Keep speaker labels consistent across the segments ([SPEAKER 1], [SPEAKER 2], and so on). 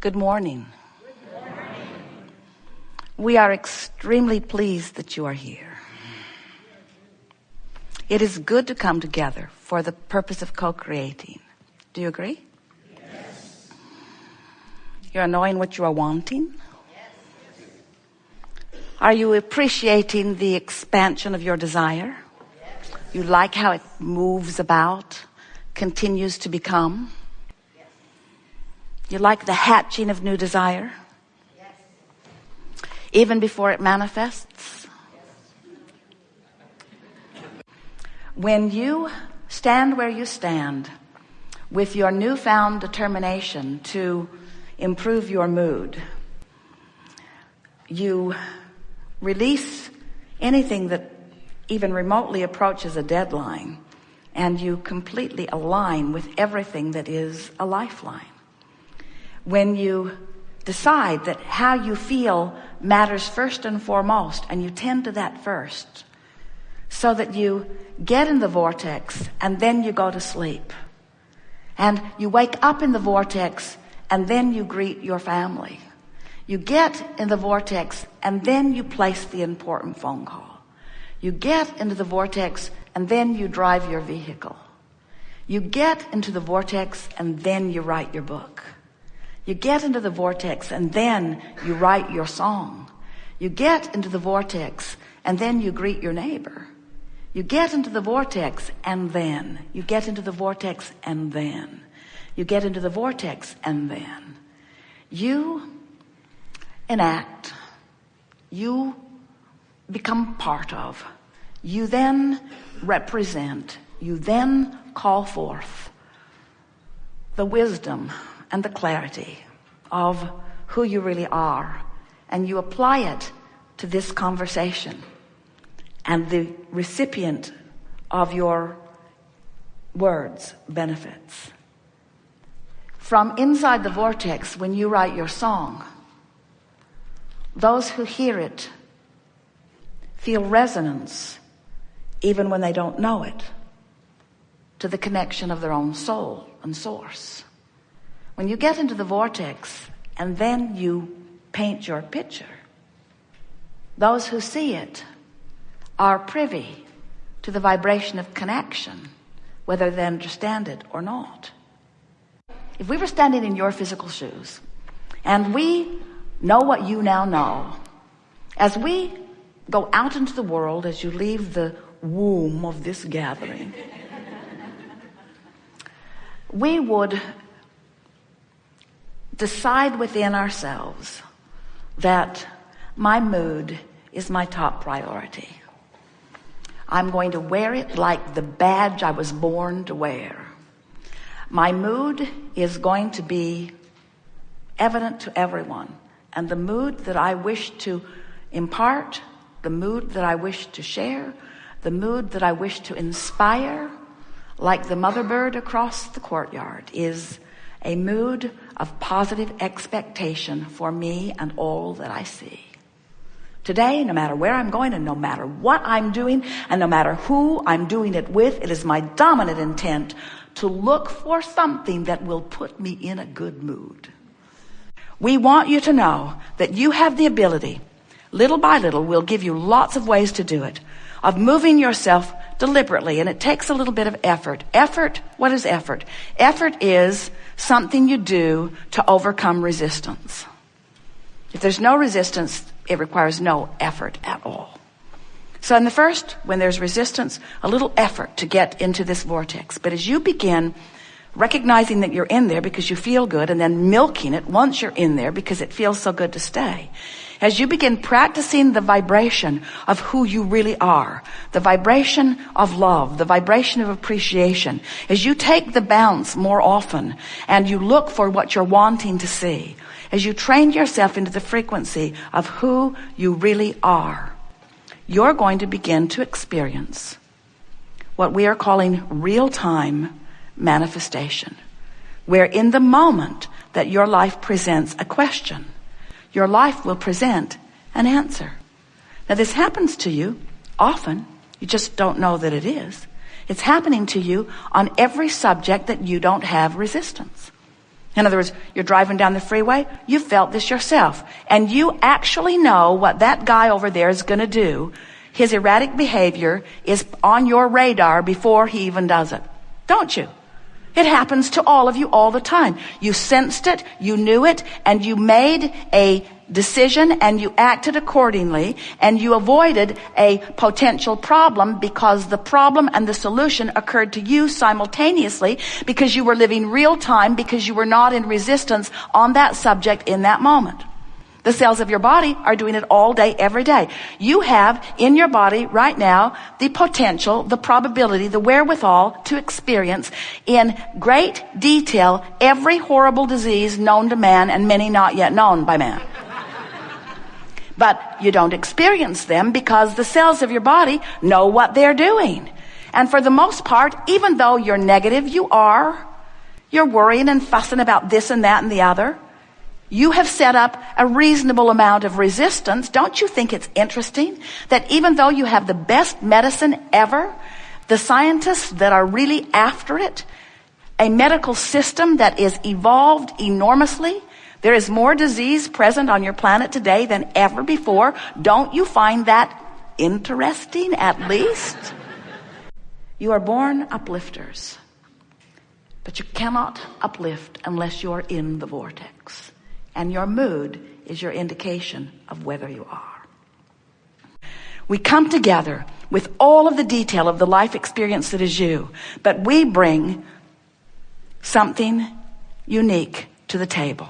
[SPEAKER 1] Good morning. We are extremely pleased that you are here. It is good to come together for the purpose of co-creating. Do you agree?
[SPEAKER 2] Yes.
[SPEAKER 1] You are knowing what you are wanting? Yes. Are you appreciating the expansion of your desire? Yes. You like how it moves about, continues to become? Yes. You like the hatching of new desire? Yes. Even before it manifests? When you stand where you stand with your newfound determination to improve your mood, you release anything that even remotely approaches a deadline, and you completely align with everything that is a lifeline. When you decide that how you feel matters first and foremost, and you tend to that first, so that you get in the vortex and then you go to sleep. And you wake up in the vortex and then you greet your family. You get in the vortex and then you place the important phone call. You get into the vortex and then you drive your vehicle. You get into the vortex and then you write your book. You get into the vortex and then you write your song. You get into the vortex and then you greet your neighbor. You get into the vortex and then you get into the vortex and then you get into the vortex and then you enact, you become part of, you then represent, you then call forth the wisdom and the clarity of who you really are, and you apply it to this conversation. And the recipient of your words benefits. From inside the vortex, when you write your song, those who hear it feel resonance, even when they don't know it, to the connection of their own soul and source. When you get into the vortex and then you paint your picture, those who see it are privy to the vibration of connection, whether they understand it or not. If we were standing in your physical shoes, and we know what you now know, as we go out into the world, as you leave the womb of this gathering, we would decide within ourselves that my mood is my top priority. I'm going to wear it like the badge I was born to wear. My mood is going to be evident to everyone. And the mood that I wish to impart, the mood that I wish to share, the mood that I wish to inspire, like the mother bird across the courtyard, is a mood of positive expectation for me and all that I see. Today, no matter where I'm going and no matter what I'm doing and no matter who I'm doing it with, it is my dominant intent to look for something that will put me in a good mood. We want you to know that you have the ability, little by little, we'll give you lots of ways to do it, of moving yourself deliberately, and it takes a little bit of effort. Effort, what is effort? Effort is something you do to overcome resistance. If there's no resistance, it requires no effort at all. So in the first, when there's resistance, a little effort to get into this vortex. But as you begin recognizing that you're in there because you feel good, and then milking it once you're in there because it feels so good to stay, as you begin practicing the vibration of who you really are, the vibration of love, the vibration of appreciation, as you take the bounce more often and you look for what you're wanting to see, as you train yourself into the frequency of who you really are, you're going to begin to experience what we are calling real-time manifestation, where in the moment that your life presents a question, your life will present an answer. Now this happens to you often, you just don't know that it is. It's happening to you on every subject that you don't have resistance. In other words, you're driving down the freeway, you felt this yourself, and you actually know what that guy over there is going to do. His erratic behavior is on your radar before he even does it. Don't you? It happens to all of you all the time. You sensed it, you knew it, and you made a decision and you acted accordingly, and you avoided a potential problem because the problem and the solution occurred to you simultaneously, because you were living real time, because you were not in resistance on that subject in that moment. The cells of your body are doing it all day, every day. You have in your body right now the potential, the probability, the wherewithal to experience in great detail every horrible disease known to man and many not yet known by man. But you don't experience them because the cells of your body know what they're doing. And for the most part, even though you're negative, you're worrying and fussing about this and that and the other, you have set up a reasonable amount of resistance. Don't you think it's interesting that even though you have the best medicine ever, the scientists that are really after it, a medical system that is evolved enormously, there is more disease present on your planet today than ever before. Don't you find that interesting, at least? You are born uplifters, but you cannot uplift unless you're in the vortex. And your mood is your indication of whether you are. We come together with all of the detail of the life experience that is you, but we bring something unique to the table.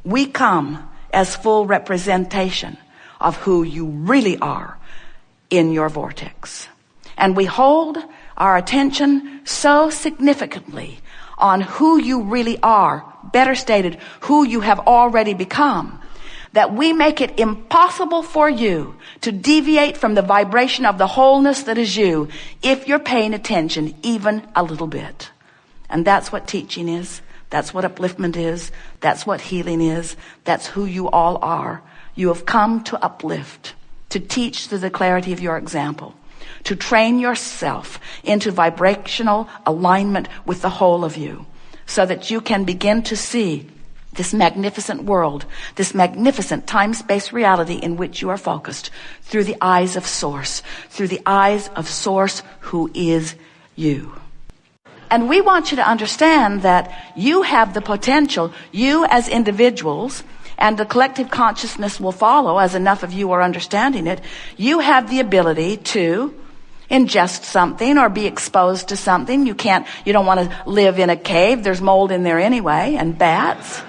[SPEAKER 1] We come as full representation of who you really are in your vortex. And we hold our attention so significantly on who you really are, better stated, who you have already become, that we make it impossible for you to deviate from the vibration of the wholeness that is you if you're paying attention even a little bit. And that's what teaching is. That's what upliftment is. That's what healing is. That's who you all are. You have come to uplift, to teach through the clarity of your example, to train yourself into vibrational alignment with the whole of you, so that you can begin to see this magnificent world, this magnificent time-space reality in which you are focused through the eyes of Source, who is you. And we want you to understand that you have the potential, you as individuals, and the collective consciousness will follow as enough of you are understanding it. You have the ability to ingest something or be exposed to something. You don't want to live in a cave. There's mold in there anyway, and bats.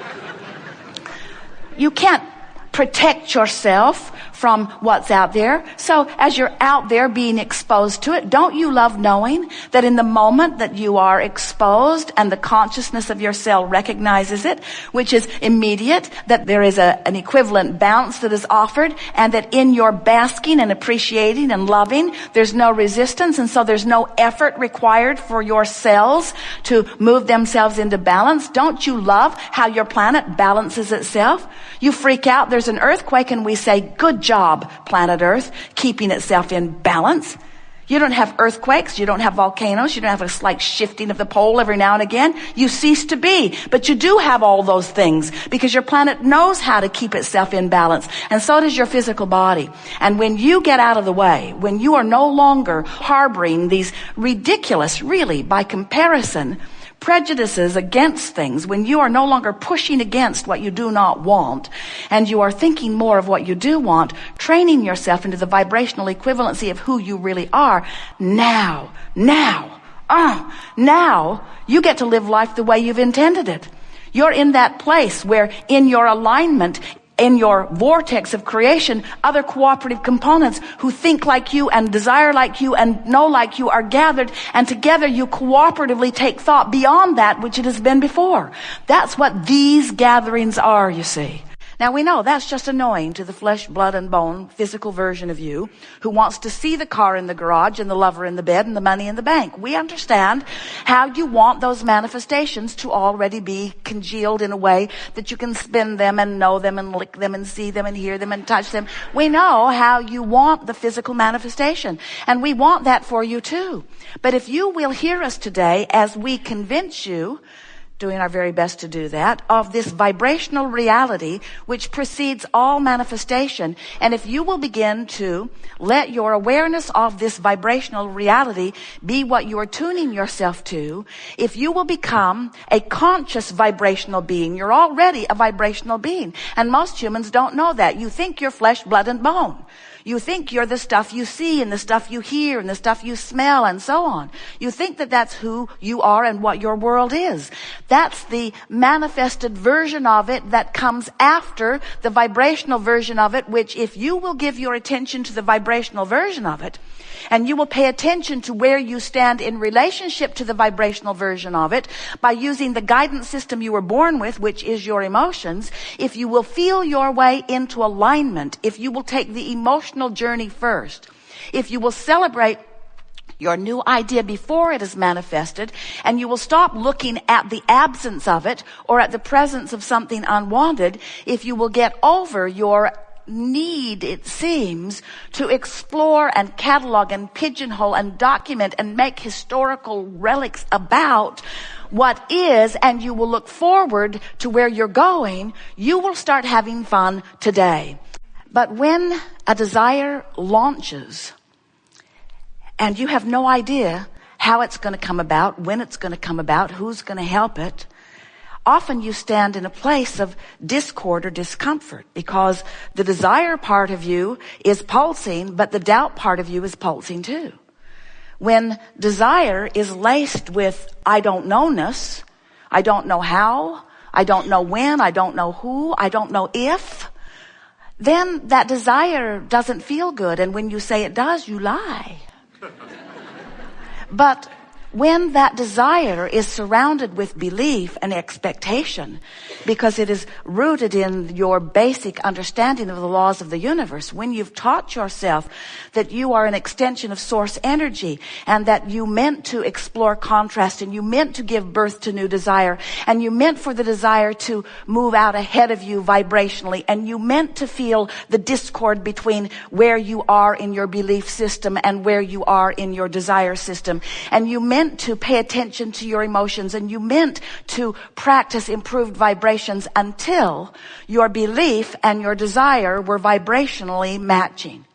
[SPEAKER 1] You can't protect yourself from what's out there. So as you're out there being exposed to it, don't you love knowing that in the moment that you are exposed and the consciousness of your cell recognizes it, which is immediate, that there is an equivalent bounce that is offered, and that in your basking and appreciating and loving, there's no resistance, and so there's no effort required for your cells to move themselves into balance? Don't you love how your planet balances itself? You freak out, there's an earthquake, and we say, good job, planet Earth, keeping itself in balance. You don't have earthquakes, you don't have volcanoes, you don't have a slight shifting of the pole every now and again. You cease to be. But you do have all those things because your planet knows how to keep itself in balance. And so does your physical body. And when you get out of the way, when you are no longer harboring these ridiculous, really, by comparison, prejudices against things, when you are no longer pushing against what you do not want, and you are thinking more of what you do want, training yourself into the vibrational equivalency of who you really are, now you get to live life the way you've intended it. You're in that place where in your alignment, in your vortex of creation, other cooperative components who think like you and desire like you and know like you are gathered, and together you cooperatively take thought beyond that which it has been before. That's what these gatherings are, you see. Now we know that's just annoying to the flesh, blood, and bone physical version of you who wants to see the car in the garage and the lover in the bed and the money in the bank. We understand how you want those manifestations to already be congealed in a way that you can spin them and know them and lick them and see them and hear them and touch them. We know how you want the physical manifestation, and we want that for you too. But if you will hear us today as we convince you doing our very best to do that, of this vibrational reality which precedes all manifestation. And if you will begin to let your awareness of this vibrational reality be what you are tuning yourself to, if you will become a conscious vibrational being, you're already a vibrational being. And most humans don't know that. You think you're flesh, blood, and bone. You think you're the stuff you see and the stuff you hear and the stuff you smell and so on. You think that that's who you are and what your world is. That's the manifested version of it that comes after the vibrational version of it, which if you will give your attention to the vibrational version of it, and you will pay attention to where you stand in relationship to the vibrational version of it by using the guidance system you were born with, which is your emotions, if you will feel your way into alignment, if you will take the emotional journey first, if you will celebrate your new idea before it is manifested, and you will stop looking at the absence of it or at the presence of something unwanted, if you will get over your need, it seems, to explore and catalog and pigeonhole and document and make historical relics about what is, and you will look forward to where you're going, you will start having fun today. But when a desire launches and you have no idea how it's going to come about, when it's going to come about, who's going to help it, often you stand in a place of discord or discomfort because the desire part of you is pulsing, but the doubt part of you is pulsing too. When desire is laced with I don't know-ness, I don't know how, I don't know when, I don't know who, I don't know if, then that desire doesn't feel good. And when you say it does, you lie. But when that desire is surrounded with belief and expectation, because it is rooted in your basic understanding of the laws of the universe, when you've taught yourself that you are an extension of source energy and that you meant to explore contrast and you meant to give birth to new desire and you meant for the desire to move out ahead of you vibrationally and you meant to feel the discord between where you are in your belief system and where you are in your desire system, and you meant to pay attention to your emotions, and you meant to practice improved vibrations until your belief and your desire were vibrationally matching.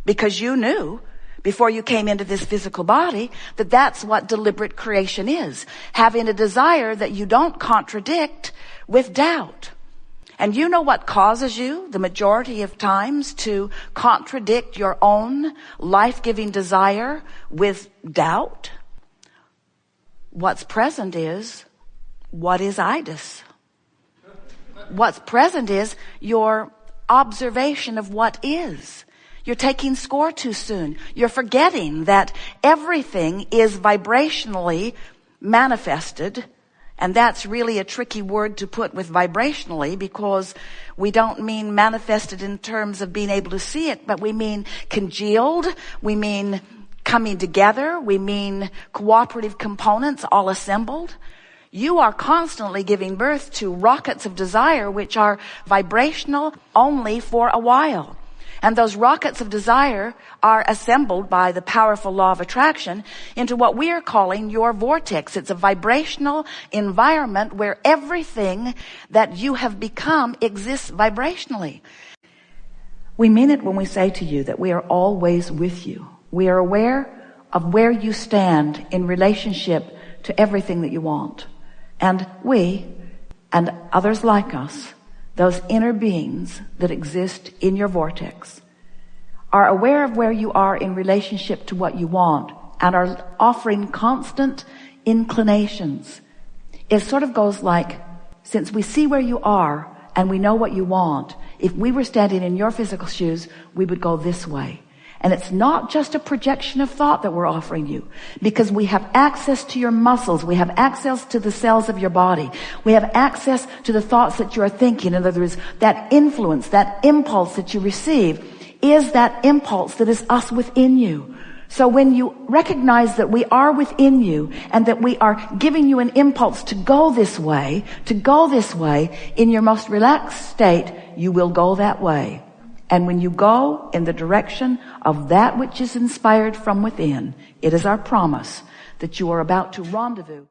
[SPEAKER 1] Because you knew before you came into this physical body that that's what deliberate creation is. Having a desire that you don't contradict with doubt. And you know what causes you the majority of times to contradict your own life-giving desire with doubt? What's present is, what is itis? What's present is your observation of what is. You're taking score too soon. You're forgetting that everything is vibrationally manifested. And that's really a tricky word to put with vibrationally, because we don't mean manifested in terms of being able to see it, but we mean congealed, we mean coming together, we mean cooperative components all assembled. You are constantly giving birth to rockets of desire which are vibrational only for a while. And those rockets of desire are assembled by the powerful law of attraction into what we are calling your vortex. It's a vibrational environment where everything that you have become exists vibrationally. We mean it when we say to you that we are always with you. We are aware of where you stand in relationship to everything that you want. And we, and others like us, those inner beings that exist in your vortex, are aware of where you are in relationship to what you want and are offering constant inclinations. It sort of goes like, since we see where you are and we know what you want, if we were standing in your physical shoes, we would go this way. And it's not just a projection of thought that we're offering you, because we have access to your muscles. We have access to the cells of your body. We have access to the thoughts that you are thinking. In other words, that influence, that impulse that you receive is that impulse that is us within you. So when you recognize that we are within you and that we are giving you an impulse to go this way, in your most relaxed state, you will go that way. And when you go in the direction of that which is inspired from within, it is our promise that you are about to rendezvous